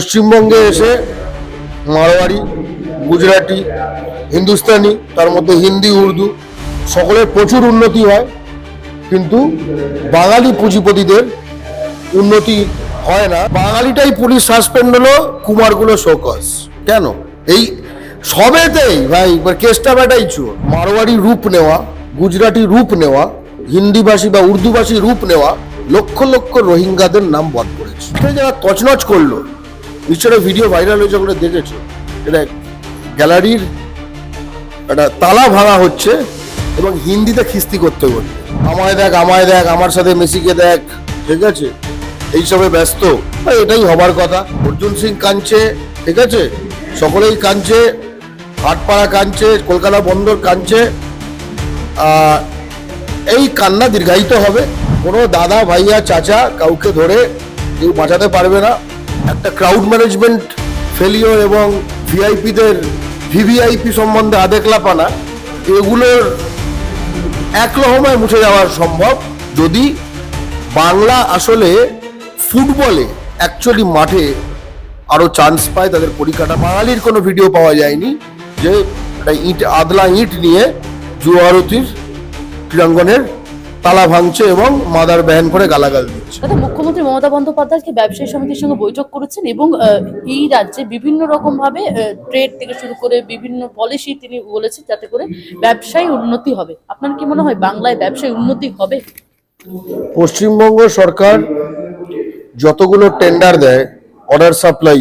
পশ্চিমবঙ্গে এসে মারোয়ারি, গুজরাটি, হিন্দুস্তানি, তার মধ্যে হিন্দি, উর্দু সকলের প্রচুর উন্নতি হয়, কিন্তু বাঙালি পুঁজিপতিদের উন্নতি হয় না। বাঙালিটাই পুলিশ সাসপেন্ড হলো, কুমারগুলো শোকজ কেন? এই সবেতেই ভাই কেসটা ব্যাটাই চোর। মারোয়ারি রূপ নেওয়া, গুজরাটি রূপ নেওয়া, হিন্দিভাষী বা উর্দুভাষী রূপ নেওয়া লক্ষ লক্ষ রোহিঙ্গাদের নাম বধ করেছে। এটা যারা তছনছ করলো, নিশ্চয়ই ভিডিও ভাইরাল হয়েছে, ওগুলো দেখেছো। এটা গ্যালারির একটা তালা ভাঙা হচ্ছে এবং হিন্দিতে খিস্তি করতে বলছে, আমায় দেখ, আমায় দেখ, আমার সাথে মেসিকে দেখ, ঠিক আছে, এইসবে ব্যস্ত। এটাই হবার কথা। অর্জুন সিং কাঁদছে, ঠিক আছে, সকলেই কাঁদছে, ভাটপাড়া কাঁদছে, কলকাতা বন্দর কাঁদছে। এই কান্না দীর্ঘায়িত হবে। কোনো দাদা, ভাইয়া, চাচা কাউকে ধরে কেউ বাঁচাতে পারবে না। একটা ক্রাউড ম্যানেজমেন্ট ফেলিওর এবং ভিআইপিদের ভিভিআইপি সম্বন্ধে আদেকলাপানা, এগুলোর এক লহমায় মুছে যাওয়া সম্ভব যদি বাংলা আসলে ফুটবলে অ্যাকচুয়ালি মাঠে আরো চান্স পায়। তাদের পরিকাঠামো, বাঙালির কোনো ভিডিও পাওয়া যায়নি যে একটা ইট, আদলা ইট নিয়ে জুয়ারতির ক্রীড়াঙ্গনের তালা ভাঙছে এবং মাদার ব্যান করে গালাগাল দিচ্ছে। মুখ্যমন্ত্রী মমতা বন্দ্যোপাধ্যায় ব্যবসায়ী সমিতির সঙ্গে বৈঠক করেছেন এবং এই রাজ্যে বিভিন্ন রকম ভাবে ট্রেড থেকে শুরু করে বিভিন্ন পলিসি তিনি বলেছেন যাতে করে ব্যবসায় উন্নতি হবে। আপনার কি মনে হয় বাংলায় ব্যবসায় উন্নতি হবে? পশ্চিমবঙ্গ সরকার যতগুলো টেন্ডার দেয় অর্ডার সাপ্লাই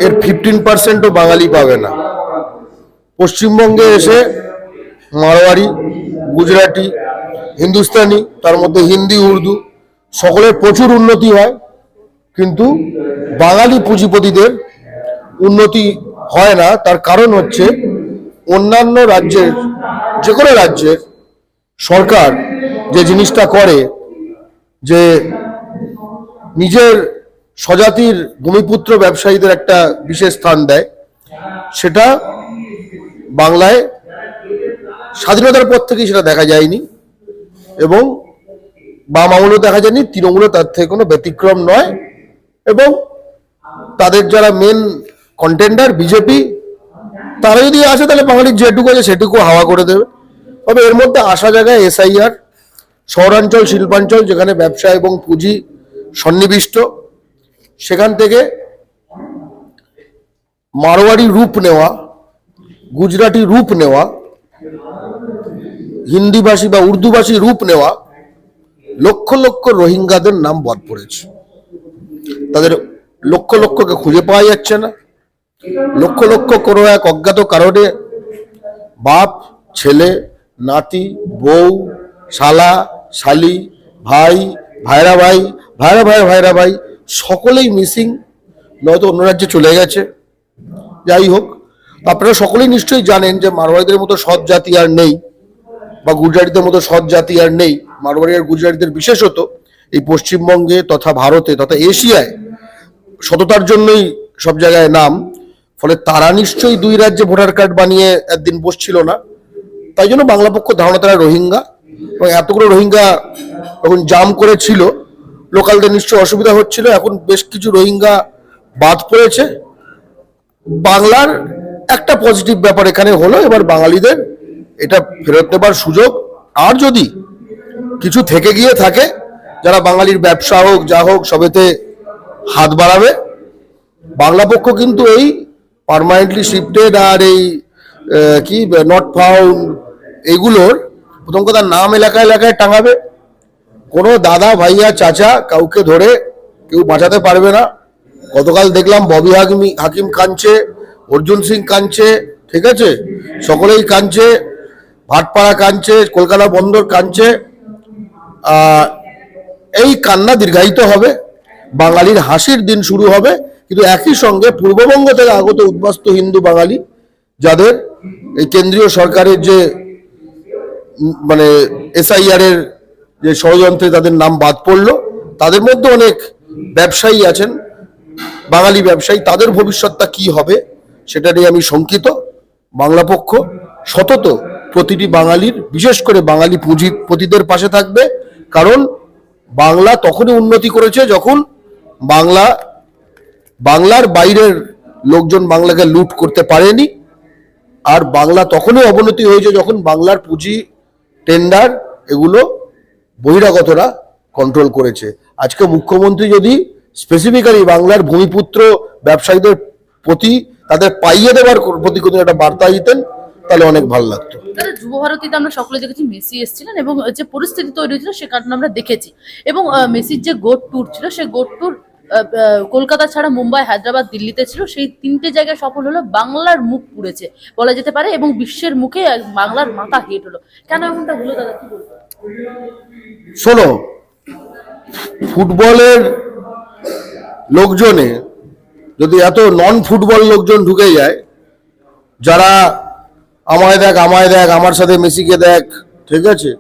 এর 15%ও বাঙালি পাবে না। পশ্চিমবঙ্গে এসে মারোয়ারি, গুজরাটি, হিন্দুস্তানি, তার মধ্যে হিন্দি, উর্দু সকলের প্রচুর উন্নতি হয়, কিন্তু বাঙালি পুঁজিপতিদের উন্নতি হয় না। তার কারণ হচ্ছে অন্যান্য রাজ্যের, যে কোনো রাজ্যের সরকার যে জিনিসটা করে, যে নিজের স্বজাতির ভূমিপুত্র ব্যবসায়ীদের একটা বিশেষ স্থান দেয়, সেটা বাংলায় স্বাধীনতার পর থেকেই সেটা দেখা যায়নি এবং বাম আমলেও দেখা যায়নি, তৃণমূলও তার থেকে কোনো ব্যতিক্রম নয়। এবং তাদের যারা মেন কন্টেন্ডার বিজেপি, তারা যদি আসে তাহলে বাঙালির যেটুকু আছে সেটুকু হাওয়া করে দেবে। তবে এর মধ্যে আসা জায়গায় এসআইআর, শহরাঞ্চল, শিল্পাঞ্চল যেখানে ব্যবসা এবং পুঁজি সন্নিবিষ্ট, সেখান থেকে মারোয়ারি রূপ নেওয়া, গুজরাটি রূপ নেওয়া, হিন্দিভাষী বা উর্দুভাষী রূপ নেওয়া লক্ষ লক্ষ রোহিঙ্গাদের নাম বাদ পড়েছে। তাদের লক্ষ লক্ষকে খুঁজে পাওয়া যাচ্ছে না। লক্ষ লক্ষ কোনো এক অজ্ঞাত কারণে বাপ, ছেলে, নাতি, বউ, শালা, শালি, ভাই, ভাইরা ভাই, ভাইরা ভাই, ভাইরা ভাই সকলেই মিসিং, নয়তো অন্য রাজ্যে চলে গেছে। যাই হোক, আপনারা সকলেই নিশ্চয়ই জানেন যে মারোয়ারিদের মতো সৎ জাতি আর নেই, বা গুজরাটিদের মতো সৎ জাতি আর নেই। মারোয়ারি আর গুজরাটিদের বিশেষত এই পশ্চিমবঙ্গে তথা ভারতে তথা এশিয়ায় সততার জন্যই সব জায়গায় নাম। ফলে তারা নিশ্চয়ই দুই রাজ্যে ভোটার কার্ড বানিয়ে একদিন বসছিল না। তাই জন্য বাংলা পক্ষ ধারণা তারা রোহিঙ্গা, এবং এতগুলো রোহিঙ্গা তখন জাম করেছিল, লোকালদের নিশ্চয়ই অসুবিধা হচ্ছিল। এখন বেশ কিছু রোহিঙ্গা বাদ পড়েছে। বাংলার একটা পজিটিভ ব্যাপার এখানে হলো, এবার বাঙালিদের এটা ফেরত নেবার সুযোগ। আর যদি কিছু থেকে গিয়ে থাকে, যারা বাঙালির ব্যবসা হোক যা হোক সবেতে হাত বাড়াবে। বাংলা পক্ষ কিন্তু এই পার্মানেন্টলি শিফটেড আর এই কি নট ফাউন্ড এগুলোর প্রথম কথা নাম এলাকা এলাকায় টাঙাবে। কোনো দাদা, ভাইয়া, চাচা কাউকে ধরে কেউ বাঁচাতে পারবে না। গতকাল দেখলাম ববি হাকিম কাঁদছে, অর্জুন সিং কাঁদছে, ঠিক আছে, সকলেই কাঁদছে, ভাটপাড়া কাঁদছে, কলকাতা বন্দর কাঁদছে। এই কান্না দীর্ঘায়িত হবে, বাঙালির হাসির দিন শুরু হবে। কিন্তু একই সঙ্গে পূর্ববঙ্গ থেকে আগত উদ্বাস্তু হিন্দু বাঙালি, যাদের এই কেন্দ্রীয় সরকারের যে মানে এসআইআর এর যে ষড়যন্ত্রে তাদের নাম বাদ পড়লো, তাদের মধ্যে অনেক ব্যবসায়ী আছেন, বাঙালি ব্যবসায়ী, তাদের ভবিষ্যৎটা কি হবে সেটা নিয়ে আমি শঙ্কিত। বাংলা পক্ষ সতত প্রতিটি বাঙালির, বিশেষ করে বাঙালি পুঁজিপতিদের পাশে থাকবে। কারণ বাংলা তখনই উন্নতি করেছে যখন বাংলা বাংলার বাইরের লোকজন বাংলাকে লুট করতে পারেনি। আর বাংলা তখনই অবনতি হয়েছে যখন বাংলার পুঁজি, টেন্ডার এগুলো বহিরাগতরা কন্ট্রোল করেছে। আজকে মুখ্যমন্ত্রী যদি স্পেসিফিক্যালি বাংলার ভূমিপুত্র ব্যবসায়ীদের প্রতি তাদের পাইয়ে দেওয়ার প্রতি কোনো একটা বার্তা দিতেন, তাহলে অনেক ভালো লাগতো। যুব ভারতীতে আমরা সকলে দেখেছি মেসি এসেছিলেন এবং যে পরিস্থিতি তৈরি হয়েছিল সে কারণে আমরা দেখেছি। এবং মেসির যে গোট ট্যুর ছিল, সেই গোট ট্যুর কলকাতা ছাড়া মুম্বাই, হায়দ্রাবাদ, দিল্লিতে ছিল। সেই 3টে জায়গায় সফল হলো, বাংলার মুখ পুড়েছে বলা যেতে পারে এবং বিশ্বের মুখে বাংলার মাথা হেট হলো। কেন এমনটা হলো দাদা, কি বলবো? শোনো, ফুটবলের লোকজনে যদি এত নন ফুটবল লোকজন ঢুকে যায়, যারা আমায় দেখ, আমার সাথে মেসিকে দেখ, ঠিক আছে,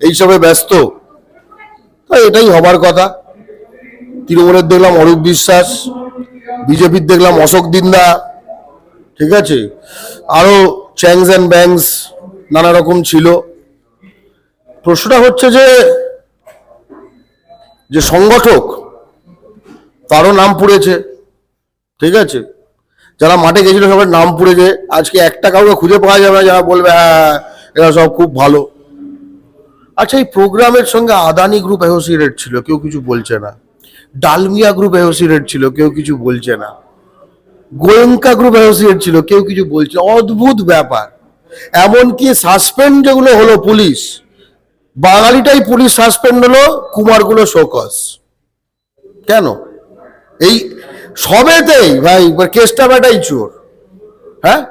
এইসবে ব্যস্ত, তো এটাই হবার কথা। তৃণমূলের দেখলাম অরূপ বিশ্বাস, বিজেপির দেখলাম অশোক দিন্দা, ঠিক আছে, আরো চ্যাংস অ্যান্ড ব্যাংস নানা রকম ছিল। প্রশ্নটা হচ্ছে যে সংগঠক তারও নাম পুড়েছে, ঠিক আছে, যারা মাঠে গেছিল সবার নাম পুড়েছে। আজকে একটা কাউকে খুঁজে পাওয়া যাবে না যারা বলবে হ্যাঁ এরা সব খুব ভালো। আচ্ছা, এই প্রোগ্রামের সঙ্গে আদানি গ্রুপ অ্যাসোসিয়েটেড ছিল, কেউ কিছু বলছে না। ডালমিয়া গ্রুপ অ্যাসোসিয়েটেড ছিল, কেউ কিছু বলছে না। গোয়েঙ্কা গ্রুপ অ্যাসোসিয়েট ছিল, কেউ কিছু বলছে। অদ্ভুত ব্যাপার। এমনকি সাসপেন্ড যেগুলো হলো পুলিশ, বাঙালিটাই পুলিশ সাসপেন্ড হলো, কুমারগুলো শোকস। কেন? এই সবেতেই ভাই কেসটা বেটাই চোর, হ্যাঁ,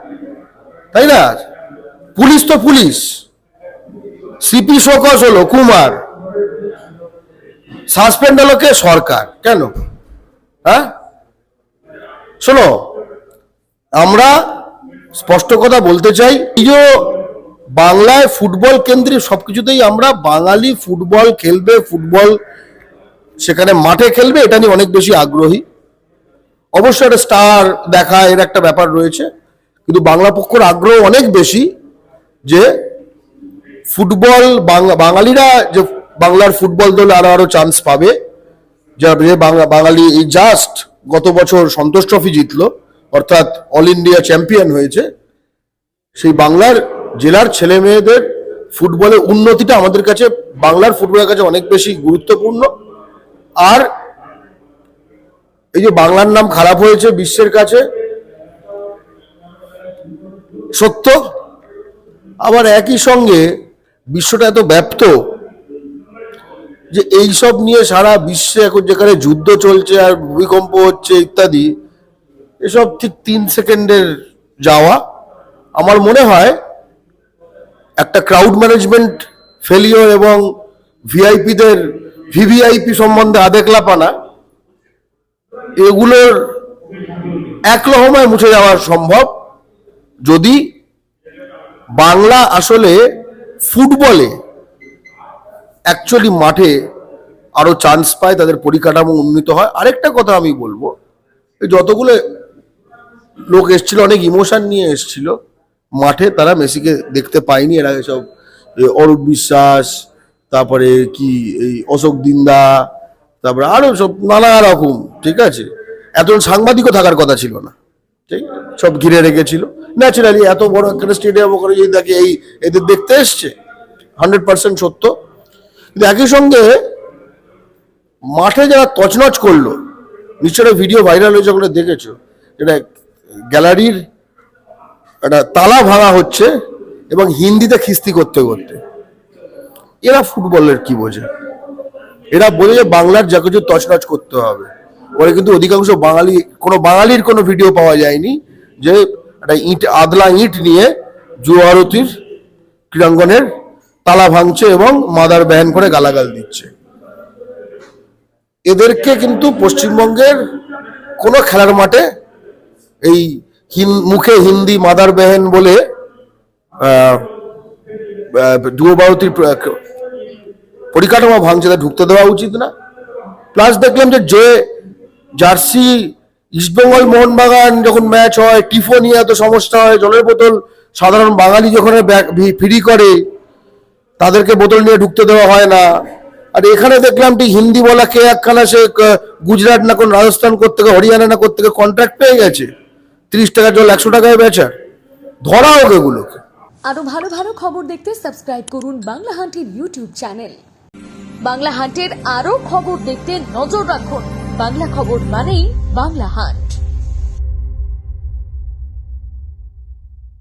তাই না? পুলিশ তো পুলিশ, সিপি শোকস হলো কুমার, সাসপেন্ড হলো কে? সরকার। কেন? হ্যাঁ, শোনো, আমরা স্পষ্ট কথা বলতে চাই, এই যে বাংলায় ফুটবল কেন্দ্রিক সবকিছুতেই আমরা বাঙালি ফুটবল খেলবে, ফুটবল সেখানে মাঠে খেলবে, এটা নিয়ে অনেক বেশি আগ্রহী। অবশ্যই একটা স্টার দেখা এর একটা ব্যাপার রয়েছে, কিন্তু বাংলা পক্ষের আগ্রহ অনেক বেশি যে ফুটবল বাঙালিরা যে বাংলার ফুটবল দল আরো চান্স পাবে। যে বাঙালি এই জাস্ট গত বছর সন্তোষ ট্রফি জিতলো, অর্থাৎ অল ইন্ডিয়া চ্যাম্পিয়ন হয়েছে। সেই বাংলার জেলার ছেলে মেয়েদের ফুটবলের উন্নতিটা আমাদের কাছে, বাংলার ফুটবলের কাছে অনেক বেশি গুরুত্বপূর্ণ। আর এই যে বাংলার নাম খারাপ হয়েছে বিশ্বের কাছে, সত্য। আবার একই সঙ্গে বিশ্বটা এত ব্যাপ্ত যে এইসব নিয়ে সারা বিশ্বে এখন যেখানে যুদ্ধ চলছে আর ভূমিকম্প হচ্ছে ইত্যাদি, এসব ঠিক 3 সেকেন্ডের যাওয়া। আমার মনে হয় একটা ক্রাউড ম্যানেজমেন্ট ফেলিওর এবং ভিআইপিদের ভিভিআইপি সম্বন্ধে আদেকলাপানা, এগুলোর এক লহমায় মুছে যাওয়া সম্ভব যদি বাংলা আসলে ফুটবলে অ্যাকচুয়ালি মাঠে আরো চান্স পায়, তাদের পরিকাঠামো উন্নীত হয়। আরেকটা কথা আমি বলবো, যতগুলো লোক এসছিল অনেক ইমোশন নিয়ে এসছিল মাঠে, তারা মেসিকে দেখতে পায়নি। এর আগে সব অরূপ বিশ্বাস, তারপরে কি এই অশোক দিন্দা, তারপরে আরো সব নানা রকম, ঠিক আছে, এতজন সাংবাদিকও থাকার কথা ছিল না, ঠিক, সব ঘিরে রেখেছিল। ন্যাচারালি এত বড় একটা স্টেডিয়াম ওখানে যদি দেখে এই এদের দেখতে এসছে, 100% সত্য। কিন্তু একই সঙ্গে মাঠে যারা তছনছ করলো, নিশ্চয়ই ভিডিও ভাইরাল হয়েছে, ওখানে দেখেছো, যেটা গ্যালারির একটা তালা ভাঙা হচ্ছে এবং হিন্দিতে খিস্তি করতে করতে। এরা ফুটবলের কি বোঝে? এরা বোঝে যে বাংলার যা কিছু তছনছ করতে হবে। পরে কিন্তু অধিকাংশ বাঙালির কোনো ভিডিও পাওয়া যায়নি যে একটা আদলা ইট নিয়ে যুবভারতীর ক্রীড়াঙ্গনের তালা ভাঙছে এবং মাদার ব্যান করে গালাগাল দিচ্ছে। এদেরকে কিন্তু পশ্চিমবঙ্গের কোনো খেলার মাঠে এই মুখে হিন্দি মাদার বেহেন বলে যুবভারতীর পরিকাঠামো ভাঙছে, তা ঢুকতে দেওয়া উচিত না। প্লাস দেখলাম যে জার্সি ইস্টবেঙ্গল মোহনবাগান যখন ম্যাচ হয়, টিফো নিয়ে এত সমস্যা হয়, জলের বোতল সাধারণ বাঙালি যখন ফ্রি করে তাদেরকে বোতল নিয়ে ঢুকতে দেওয়া হয় না। আর এখানে দেখলাম ঠিক হিন্দি বলা কে একখানা সে গুজরাট না কোন রাজস্থান থেকে হরিয়ানা না থেকে কন্ট্রাক্ট পেয়ে গেছে 30 টাকা জল 100 টাকায় বেচার। ধরা হোক এগুলোকে। আরো ভালো ভালো খবর দেখতে সাবস্ক্রাইব করুন বাংলা হান্টের ইউটিউব চ্যানেল। বাংলা হান্টের আরো খবর দেখতে নজর রাখুন। বাংলা খবর মানেই বাংলা হান্ট।